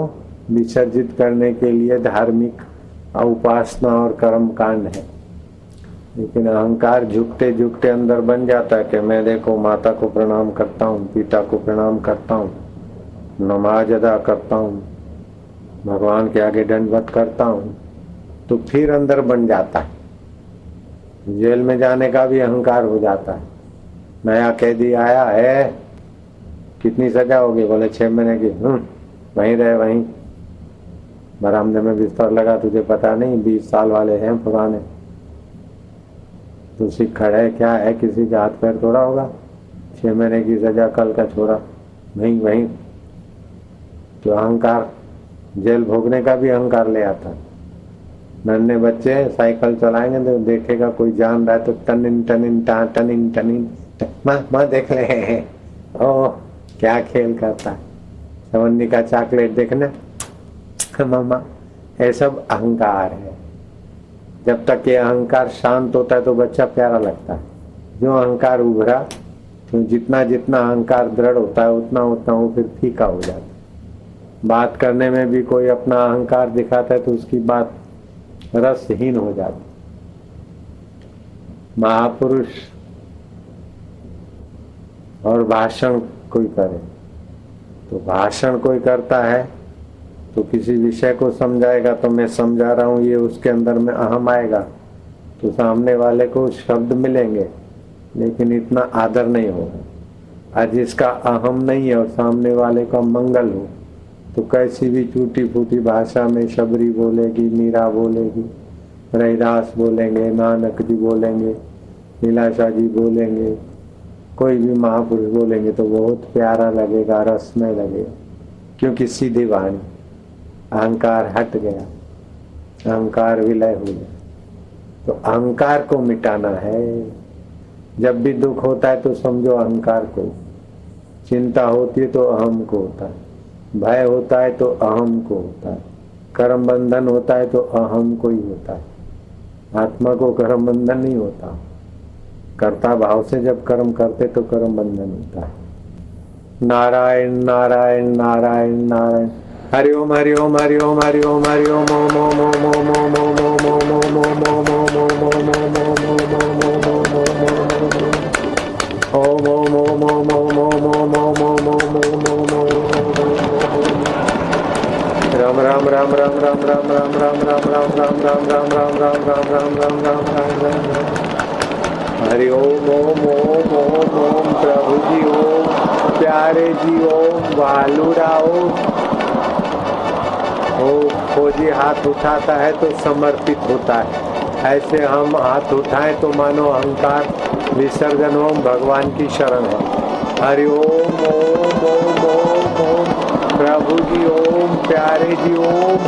विसर्जित करने के लिए धार्मिक उपासना और कर्म कांड है। लेकिन अहंकार झुकते झुकते अंदर बन जाता है कि मैं देखो माता को प्रणाम करता हूँ, पिता को प्रणाम करता हूँ, नमाज अदा करता हूँ, भगवान के आगे दंडवत करता हूँ। तो फिर अंदर बन जाता है। जेल में जाने का भी अहंकार हो जाता है। नया कैदी आया है, कितनी सजा होगी? बोले 6 महीने की। वहीं रहे, वहीं बरामदे में बिस्तर लगा, तुझे पता नहीं 20 साल वाले हैं पुराने। तू सिक्खड़ है क्या है? किसी का हाथ पैर तोड़ा होगा? 6 महीने की सजा, कल का छोड़ा, वहीं वहीं। तो अहंकार, जेल भोगने का भी अहंकार ले आता है। नन्हे बच्चे साइकिल चलाएंगे तो देखेगा कोई जान रहा है तो टनिन टनिन टा टनिन टनिन, माँ देख ले, ओ क्या खेल करता है। चवन्नी का चॉकलेट देखना, मामा। ये सब अहंकार है। जब तक ये अहंकार शांत होता है तो बच्चा प्यारा लगता है। जो अहंकार उभरा, तो जितना जितना अहंकार दृढ़ होता है उतना उतना वो फिर फीका हो जाता है। बात करने में भी कोई अपना अहंकार दिखाता है तो उसकी बात रसहीन हो जाती। महापुरुष और भाषण कोई करे, तो भाषण कोई करता है तो किसी विषय को समझाएगा, तो मैं समझा रहा हूं, ये उसके अंदर में अहम आएगा तो सामने वाले को शब्द मिलेंगे लेकिन इतना आदर नहीं होगा। आज जिसका अहम नहीं है और सामने वाले का मंगल हो तो कैसी भी टूटी फूटी भाषा में शबरी बोलेगी, मीरा बोलेगी, रैदास बोलेंगे, नानक जी बोलेंगे, लीलाशाह जी बोलेंगे, कोई भी महापुरुष बोलेंगे तो बहुत प्यारा लगेगा, रसमय लगेगा, क्योंकि सीधी वाणी। अहंकार हट गया, अहंकार विलय हो गया। तो अहंकार को मिटाना है। जब भी दुख होता है तो समझो अहंकार को, चिंता होती है तो अहम को होता है, भय होता है तो अहम को होता है, कर्म बंधन होता है तो अहम को ही होता है। आत्मा को कर्म बंधन नहीं होता। कर्ता भाव से जब कर्म करते तो कर्म बंधन होता है। नारायण नारायण नारायण नारायण। हरि ओम हरि ओम हरि ओम हरि ओम हरि ओम ओम ओम ओम ओम ओम ओम ओम ओम ओम ओम ओम ओम राम राम राम राम राम राम राम राम राम राम राम राम राम राम राम राम राम राम राम। हरि ओम ओम ओम ओम ओम। प्रभु जी ओम, प्यारे जी ओम, वालुरा ओम। खोजी हाथ उठाता है तो समर्पित होता है। ऐसे हम हाथ उठाएं तो मानो अहंकार विसर्जन हो, भगवान की शरण हो। हरि ओम ओम ओम ओम ओम। प्रभु जी ओम, प्यारे जी ओम।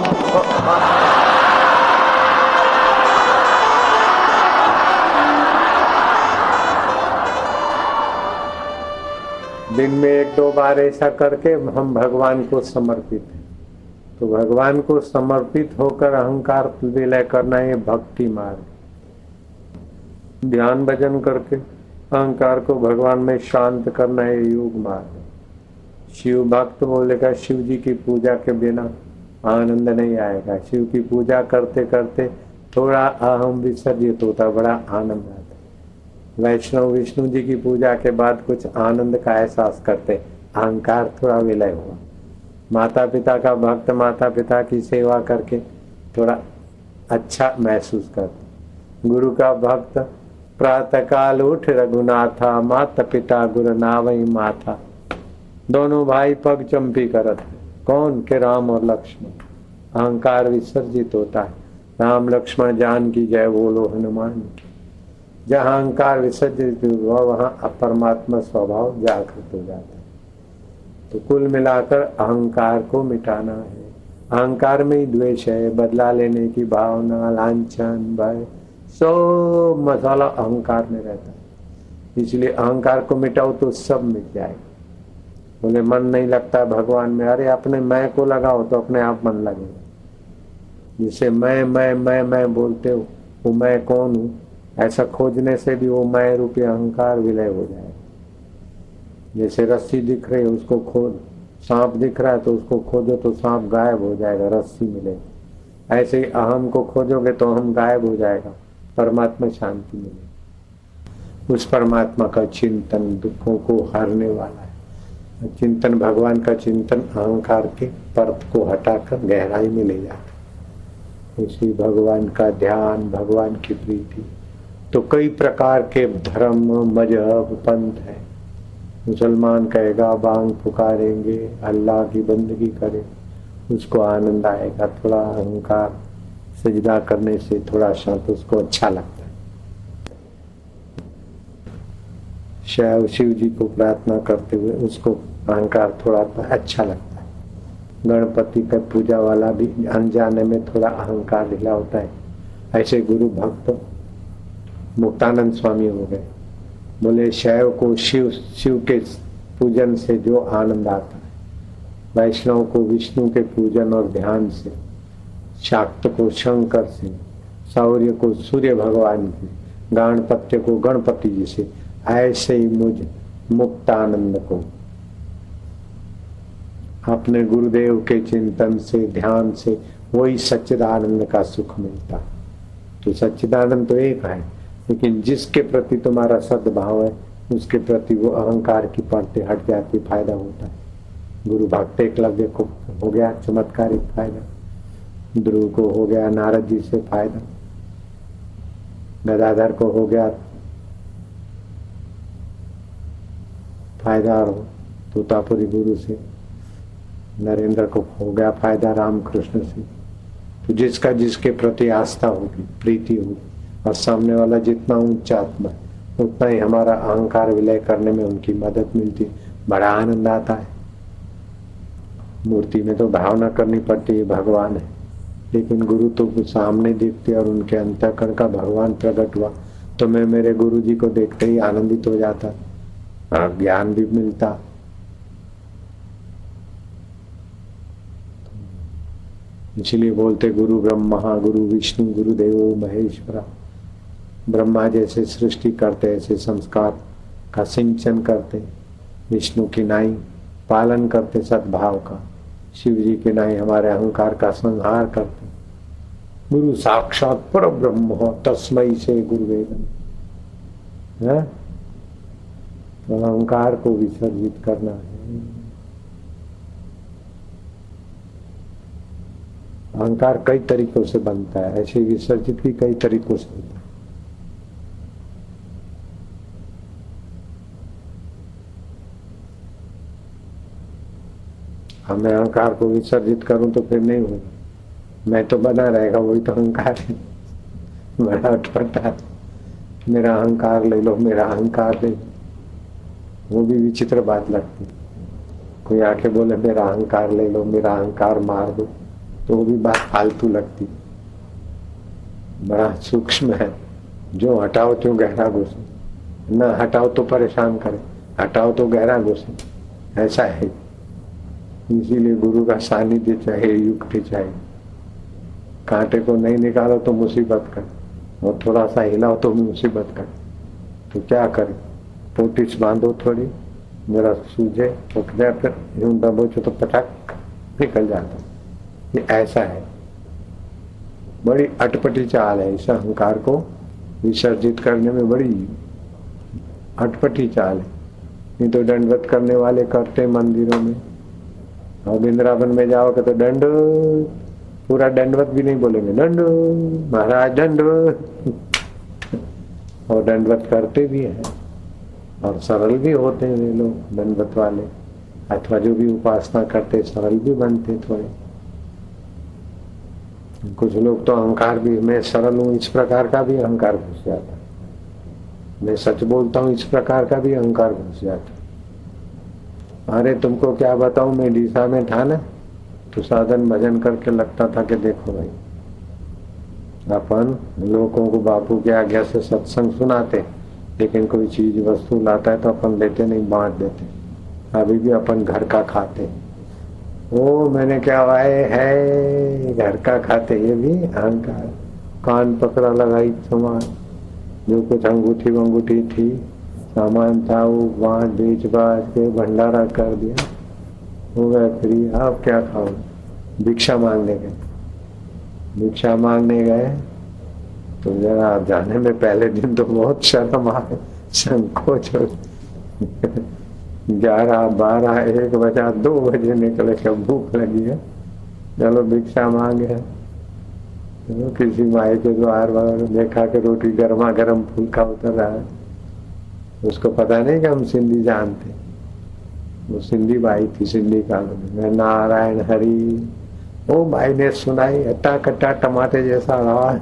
दिन में 1-2 बार ऐसा करके हम भगवान को समर्पित हैं। तो भगवान को समर्पित होकर अहंकार विलय करना, ये भक्ति मार्ग। ध्यान भजन करके अहंकार को भगवान में शांत करना, ये योग मार्ग। शिव भक्त बोलेगा शिव जी की पूजा के बिना आनंद नहीं आएगा। शिव की पूजा करते करते थोड़ा अहम विसर्जित होता, बड़ा आनंद आता। वैष्णव विष्णु जी की पूजा के बाद कुछ आनंद का एहसास करते, अहंकार थोड़ा विलय हुआ। माता पिता का भक्त माता पिता की सेवा करके थोड़ा अच्छा महसूस करते। गुरु का भक्त प्रातः काल उठ रघुनाथा, माता पिता गुरु नावई माथा। दोनों भाई पग चंपी करत है, कौन के? राम और लक्ष्मण। अहंकार विसर्जित होता है। राम लक्ष्मण जान की जय बोलो हनुमान की। जहाँ अहंकार विसर्जित हुआ वहाँ परमात्मा स्वभाव जागृत हो जाता है। तो कुल मिलाकर अहंकार को मिटाना है। अहंकार में ही द्वेष है, बदला लेने की भावना, लांछन, भय, सब मसाला अहंकार में रहता है। इसलिए अहंकार को मिटाओ तो सब मिट जाएगा। बोले मन नहीं लगता भगवान में, अरे अपने मैं को लगाओ तो अपने आप मन लगेगा। जिसे मैं बोलते हो, वो मैं कौन हूँ, ऐसा खोजने से भी वो मैं रूपी अहंकार विलय हो जाएगा। जैसे रस्सी दिख रही है उसको खोद, सांप दिख रहा है तो उसको खोजो तो सांप गायब हो जाएगा, रस्सी मिलेगी। ऐसे ही अहम को खोजोगे तो अहम गायब हो जाएगा, परमात्मा शांति मिलेगी। उस परमात्मा का चिंतन दुखों को हारने वाला है। चिंतन भगवान का चिंतन अहंकार के परत को हटाकर गहराई में ले जाता। उसी भगवान का ध्यान, भगवान की प्रीति। तो कई प्रकार के धर्म, मजहब, पंथ है। मुसलमान कहेगा बांग पुकारेंगे, अल्लाह की बंदगी करें, उसको आनंद आएगा। थोड़ा अहंकार, सजदा करने से थोड़ा सा तो उसको अच्छा लगता है। शैव शिव जी को प्रार्थना करते हुए उसको अहंकार थोड़ा अच्छा लगता है। गणपति का पूजा वाला भी अनजाने में थोड़ा अहंकार ढीला होता है। ऐसे गुरु भक्त मुक्तानंद स्वामी हो गए, बोले शैव को शिव, शिव के पूजन से जो आनंद आता है, वैष्णव को विष्णु के पूजन और ध्यान से, शाक्त को शंकर से, सौर्य को सूर्य भगवान की, गणपत्य को गणपति जी से, ऐसे ही मुझ मुक्तानंद को अपने गुरुदेव के चिंतन से, ध्यान से वही सच्चिदानंद का सुख मिलता। तो सच्चिदानंद तो एक है, लेकिन जिसके प्रति तुम्हारा सद्भाव है उसके प्रति वो अहंकार की परतें हट जाती, फायदा होता है। गुरु भक्त एकलव्य को हो गया चमत्कारिक फायदा, ध्रुव को हो गया नारद जी से फायदा, गदाधर को हो गया फायदा तोतापुरी गुरु से, नरेंद्र को हो गया फायदा रामकृष्ण से। तो जिसका जिसके प्रति आस्था होगी, प्रीति होगी, और सामने वाला जितना ऊंचा आत्मा है उतना ही हमारा अहंकार विलय करने में उनकी मदद मिलती, बड़ा आनंद आता है। मूर्ति में तो भावना करनी पड़ती है भगवान है, लेकिन गुरु तो सामने दिखते और उनके अंतःकरण का भगवान प्रकट हुआ तो मैं मेरे गुरु जी को देखते ही आनंदित हो जाता, ज्ञान भी मिलता। इसलिए बोलते गुरु ब्रह्मा गुरु विष्णु गुरुदेव महेश्वरा। ब्रह्मा जैसे सृष्टि करते ऐसे संस्कार का सिंचन करते, विष्णु की नाई पालन करते सद्भाव का, शिव जी के नाई हमारे अहंकार का संहार करते। गुरु साक्षात पर ब्रह्म तस्मै से गुरुवेदम है। तो अहंकार को विसर्जित करना है। अहंकार कई तरीकों से बनता है, ऐसे विसर्जित भी कई तरीकों से होता है। अब मैं अहंकार को विसर्जित करूं तो फिर नहीं होगा, मैं तो बना रहेगा, वही तो अहंकार है। बड़ा अटपटा है, मेरा अहंकार ले लो, मेरा अहंकार ले लो, वो भी विचित्र बात लगती। कोई आके बोले मेरा अहंकार ले लो, मेरा अहंकार मार दो, तो वो भी बात फालतू लगती। बड़ा सूक्ष्म है, जो हटाओ तो गहरा घुसे, न हटाओ तो परेशान करे, हटाओ तो गहरा घुसे, ऐसा है। इसीलिए गुरु का सानिध्य चाहिए, युक्ति चाहिए। कांटे को नहीं निकालो तो मुसीबत कर, और थोड़ा सा हिलाओ तो मुसीबत कर। तो क्या करे, पोटिस बांधो थोड़ी, मेरा सूझे उठ जाए, फिर यूं दबोचो तो पटाक निकल जाता। ये ऐसा है, बड़ी अटपटी चाल है। इस अहंकार को विसर्जित करने में बड़ी अटपटी चाल है। नहीं तो दंडवत करने वाले करते मंदिरों में, और वृंदावन में जाओगे तो दंड, पूरा दंडवत भी नहीं बोलेंगे, दंड महाराज दंडवत, और दंडवत करते भी हैं और सरल भी होते हैं वे लोग दंडवत वाले, अथवा जो भी उपासना करते सरल भी बनते थोड़े। कुछ लोग तो अहंकार भी, मैं सरल हूं इस प्रकार का भी अहंकार घुस जाता, मैं सच बोलता हूं इस प्रकार का भी अहंकार घुस जाता। अरे तुमको क्या बताऊं, मैं डीसा में था ना, तो साधन भजन करके लगता था कि देखो भाई, अपन लोगों को बापू की आज्ञा से सत्संग सुनाते, लेकिन कोई चीज वस्तु लाता है तो अपन लेते नहीं, बांट देते। अभी भी अपन घर का खाते, वो मैंने क्या वाए है घर का खाते, ये भी अहंकार। कान पकड़ा लगाई सामान, जो कुछ अंगूठी वंगूठी थी, सामान था, वो बांट बेच बाज के भंडारा कर दिया, हो गया फ्री। आप क्या खाओ, भिक्षा मांगने गए, भिक्षा मांगने गए तो जरा जाने में पहले दिन तो बहुत शर्म आए, संकोच। 11, 12, 1 बजा, 2 बजे निकले, क्या भूख लगी है, चलो भिक्षा मांगे। किसी माई के द्वार बार देखा कि रोटी गर्मा गर्म फुल्का उतर रहा है, उसको पता नहीं कि हम सिंधी जानते। वो सिंधी बाई थी, सिंधी कॉलोनी में। नारायण हरि। वो भाई ने सुनाई, अट्टा कट्टा टमाटे जैसा आवाज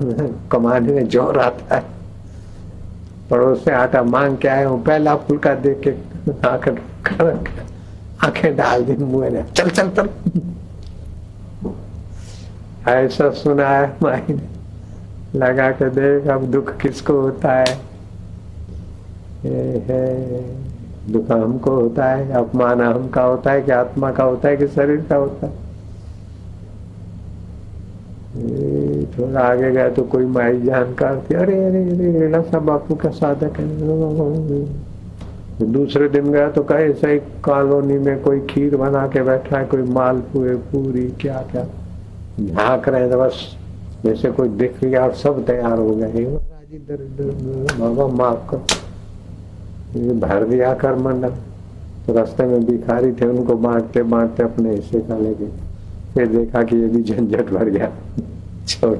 कमाने में जोर आता है। पड़ोस से आटा मांग के आए हूँ, पहला फुल्का देख के आंखें डाल दी मुंह ने, चल चल चल। ऐसा सुना है माई ने, लगा के देख अब दुख किसको होता है। दुख हमको होता है, अपमान हमका होता है कि आत्मा का होता है कि शरीर का होता है। थोड़ा आगे गया तो कोई माई जानकार थी, अरे अरे अरे लसा बापू का साधक है। दूसरे दिन गया तो कहे ऐसा ही कॉलोनी में कोई खीर बना के बैठा है, कोई मालपुए पूरी क्या क्या झाँक रहे हैं, बस जैसे कोई दिख गया और सब तैयार हो गए। महाराज इधर इधर, बाबा माफ कर, भर दिया कर मंडल। तो रास्ते में भिखारी थे, उनको बांटते बांटते अपने हिस्से का लेके फिर देखा कि ये भी झंझट भर गया। छोड़।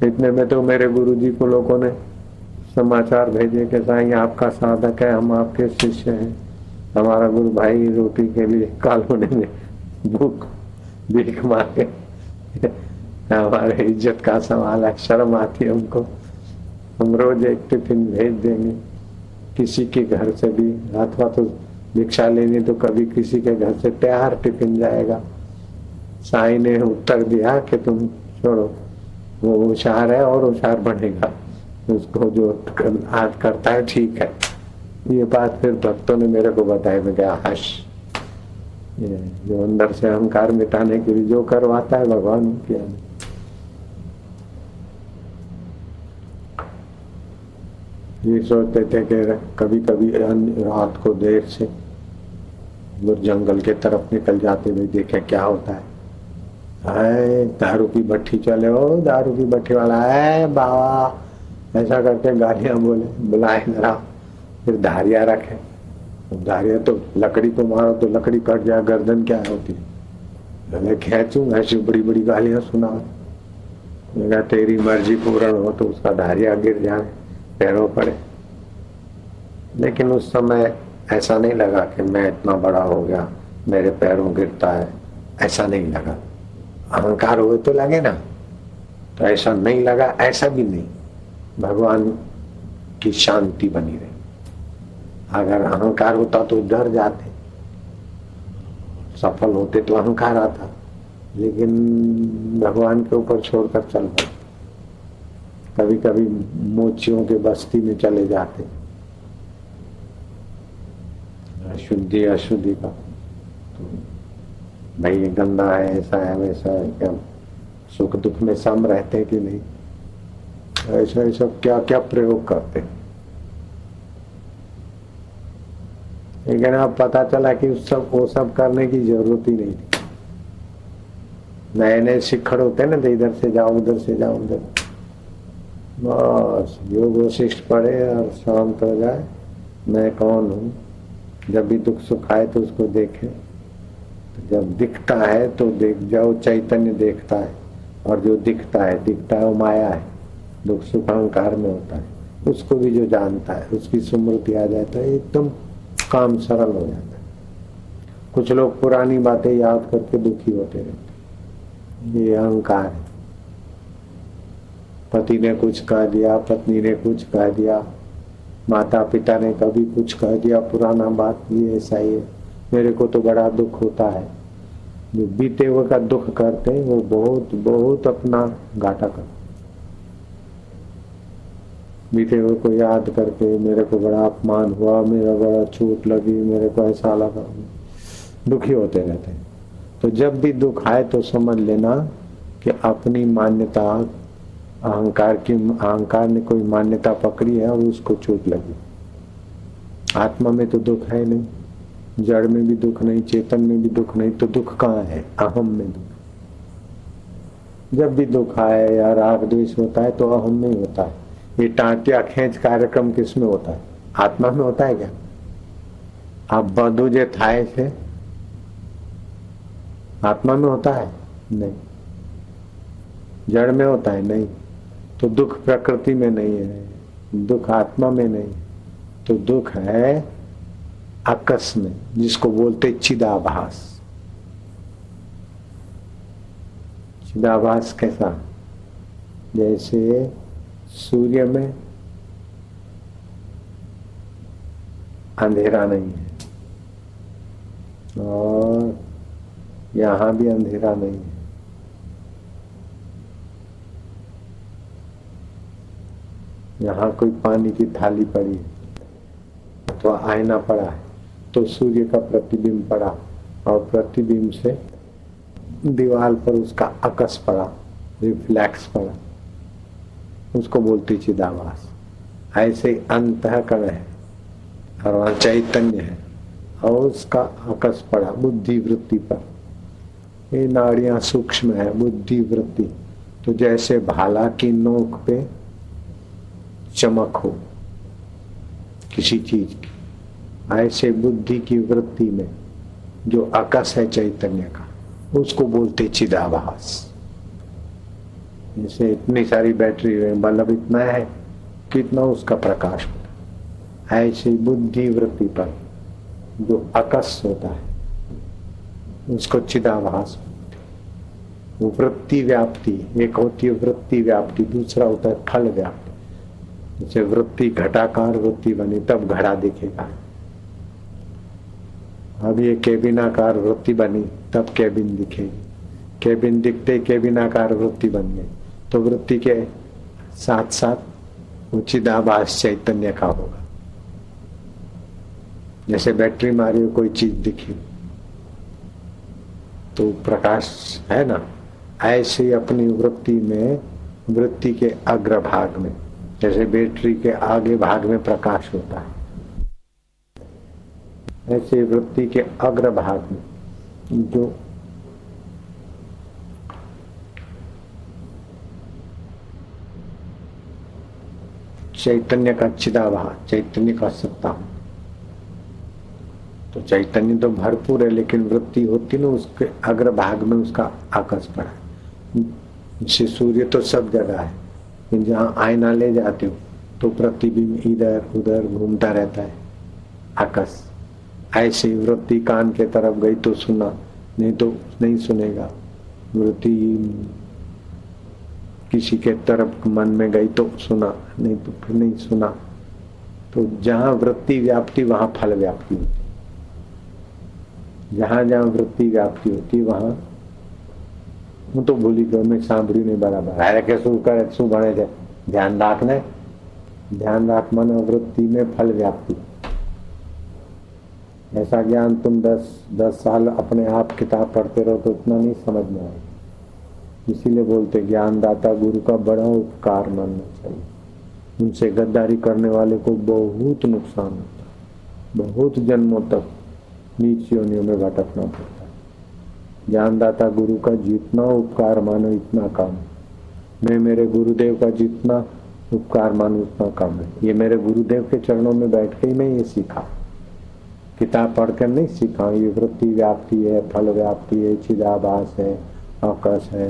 इतने में तो मेरे गुरुजी को लोगों ने समाचार भेजे कि साईं आपका साधक है, हम आपके शिष्य हैं, हमारा गुरु भाई रोटी के लिए कॉलोनी में भूख भीख मांगे। हमारे इज्जत का सवाल है, शर्म आती है हमको। हम रोज एक टिफिन भेज देंगे किसी के घर से भी, अथवा तो भिक्षा लेनी तो कभी किसी के घर से तैयार टिफिन जाएगा। साईं ने उत्तर दिया कि तुम छोड़ो, वो होशियार है और होशियार बनेगा, उसको जो आज करता है ठीक है। ये बात फिर भक्तों ने मेरे को बताई। मैं क्या हश, ये जो अंदर से अहंकार मिटाने के लिए जो करवाता है भगवान किया। ये सोचते थे कि कभी कभी रात को देर से जंगल के तरफ निकल जाते हुए देखे क्या होता है। दारू की भट्टी चले, ओ दारू की भट्टी वाला है बाबा, ऐसा करके गालियां बोले, बुलाए जरा, फिर धारिया रखे। धारिया तो लकड़ी को मारो तो लकड़ी कट जाए, गर्दन क्या होती है, मैं खींचूंगा, ऐसी बड़ी बड़ी गालियां सुना। तेरी मर्जी पूर्ण हो तो उसका धारिया गिर जाए, पैरों पड़े। लेकिन उस समय ऐसा नहीं लगा कि मैं इतना बड़ा हो गया मेरे पैरों गिरता है, ऐसा नहीं लगा। अहंकार हुए तो लगे ना, तो ऐसा नहीं लगा, ऐसा भी नहीं। भगवान की शांति बनी रही। अगर अहंकार होता तो डर जाते, सफल होते तो अहंकार आता, लेकिन भगवान के ऊपर छोड़कर चल पड़े। कभी कभी मोचियों के बस्ती में चले जाते, अशुद्धि अशुद्धि का, तो भाई ये गंदा है, ऐसा है वैसा है, क्या सुख दुख में सम रहते कि नहीं, ऐसा ऐसा क्या क्या प्रयोग करते। लेकिन अब पता चला कि उस सब वो सब करने की जरूरत ही नहीं थी। नए नए शिक्षण होते ना, तो इधर से जाओ उधर से जाओ उधर, बस योग वशिष्ठ पढ़े और शांत हो जाए। मैं कौन हूँ, जब भी दुख सुख आए तो उसको देखे, तो जब दिखता है तो देख जाओ, चैतन्य देखता है, और जो दिखता है वो माया है, दुख सुख अहंकार में होता है। उसको भी जो जानता है उसकी स्मृति आ जाता है, एकदम काम सरल हो जाता है। कुछ लोग पुरानी बातें याद करके दुखी होते रहते, ये अहंकार है। पति ने कुछ कह दिया, पत्नी ने कुछ कह दिया, माता पिता ने कभी कुछ कह दिया पुराना बात, ये ऐसा ही है, मेरे को तो बड़ा दुख होता है। जो बीते हुए का दुख करते हैं वो बहुत बहुत अपना घाटा करते। बीते हुए को याद करके मेरे को बड़ा अपमान हुआ, मेरा बड़ा चोट लगी, मेरे को ऐसा लगा, दुखी होते रहते हैं। तो जब भी दुख आए तो समझ लेना कि अपनी मान्यता, अहंकार ने कोई मान्यता पकड़ी है और उसको चोट लगी। आत्मा में तो दुख है नहीं, जड़ में भी दुख नहीं, चेतन में भी दुख नहीं, तो दुख कहाँ है? अहम में दुख। जब भी दुख आए या राग द्वेष होता है तो अहम में होता है। ये टांटिया खेच कार्यक्रम किस में होता है? आत्मा में होता है क्या? आप बधु जे थाय छे आत्मा में होता है? नहीं। जड़ में होता है नहीं, तो दुख प्रकृति में नहीं है, दुख आत्मा में नहीं, तो दुख है आकाश में, जिसको बोलते चिदाभास। चिदाभास कैसा? जैसे सूर्य में अंधेरा नहीं है और यहां भी अंधेरा नहीं है, यहां कोई पानी की थाली पड़ी है अथवा आईना पड़ा है, तो सूर्य का प्रतिबिंब पड़ा और प्रतिबिंब से दीवार पर उसका अकस पड़ा, रिफ्लेक्स पड़ा, उसको बोलते चिदाभास। ऐसे अंतःकरण है और वहां चैतन्य है और उसका अकस पड़ा बुद्धि वृत्ति पर। ये नाड़ियां सूक्ष्म है, बुद्धि वृत्ति। तो जैसे भाला की नोक पे चमक हो किसी चीज की, ऐसे बुद्धि की वृत्ति में जो आकाश है चैतन्य का, उसको बोलते चिदाभास। जैसे इतनी सारी बैटरी है, बल्ब इतना है, कितना उसका प्रकाश होता है, ऐसे बुद्धि वृत्ति पर जो आकाश होता है उसको चिदाभास। वो वृत्ति व्याप्ति, एक होती है वृत्ति व्याप्ति, दूसरा होता है फल व्याप्ति। जैसे वृत्ति घटाकार वृत्ति बनी तब घड़ा दिखेगा, अब ये केबिनाकार वृत्ति बनी तब केबिन दिखेगी, केबिन दिखते केबिनाकार वृत्ति बन गई, तो वृत्ति के साथ साथ वो चिदाभास चैतन्य का होगा। जैसे बैटरी मारी कोई चीज दिखी तो प्रकाश है ना, ऐसे ही अपनी वृत्ति में, वृत्ति के अग्रभाग में, जैसे बैटरी के आगे भाग में प्रकाश होता है, ऐसे वृत्ति के अग्रभाग में जो चैतन्य का चिदाभास, चैतन्य का सत्ता। तो चैतन्य तो भरपूर है, लेकिन वृत्ति होती ना उसके अग्रभाग में उसका आकाश पड़ा। जैसे सूर्य तो सब जगह है, जहाँ आईना ले जाते हो तो प्रतिबिंब इधर उधर घूमता रहता है आकाश। ऐसी वृत्ति कान के तरफ गई तो सुना, नहीं तो नहीं सुनेगा। वृत्ति किसी के तरफ मन में गई तो सुना, नहीं तो फिर नहीं सुना। तो जहाँ वृत्ति व्याप्ति वहां फल व्याप्ति होती, जहां जहां वृत्ति व्याप्ति होती वहां હું તો ભૂલી ગયો, મેં સાંભળ્યું નહીં બરાબર. હારે કે શું કરે, શું ભણે છે? ધ્યાન રાખને, ध्यान રાખવાના वृत्ति में फल व्याप्ति। ऐसा ज्ञान तुम 10 साल अपने आप किताब पढ़ते रहो तो उतना नहीं समझ में आए। इसीलिए बोलते ज्ञानदाता गुरु का बड़ा उपकार मानना चाहिए। उनसे गद्दारी करने वाले को बहुत नुकसान होता है, बहुत जन्मों तक नीच योनियों में भटकना पड़ता है। ज्ञानदाता गुरु का जितना उपकार मानो इतना कम। मैं मेरे गुरुदेव का जितना उपकार मानो उतना कम है। ये मेरे गुरुदेव के चरणों में बैठ के ही मैं ये सीखा, किताब पढ़कर नहीं सीखा। ये वृत्ति व्याप्ति है, फल व्याप्ति है, चिदाभास है, आकाश है,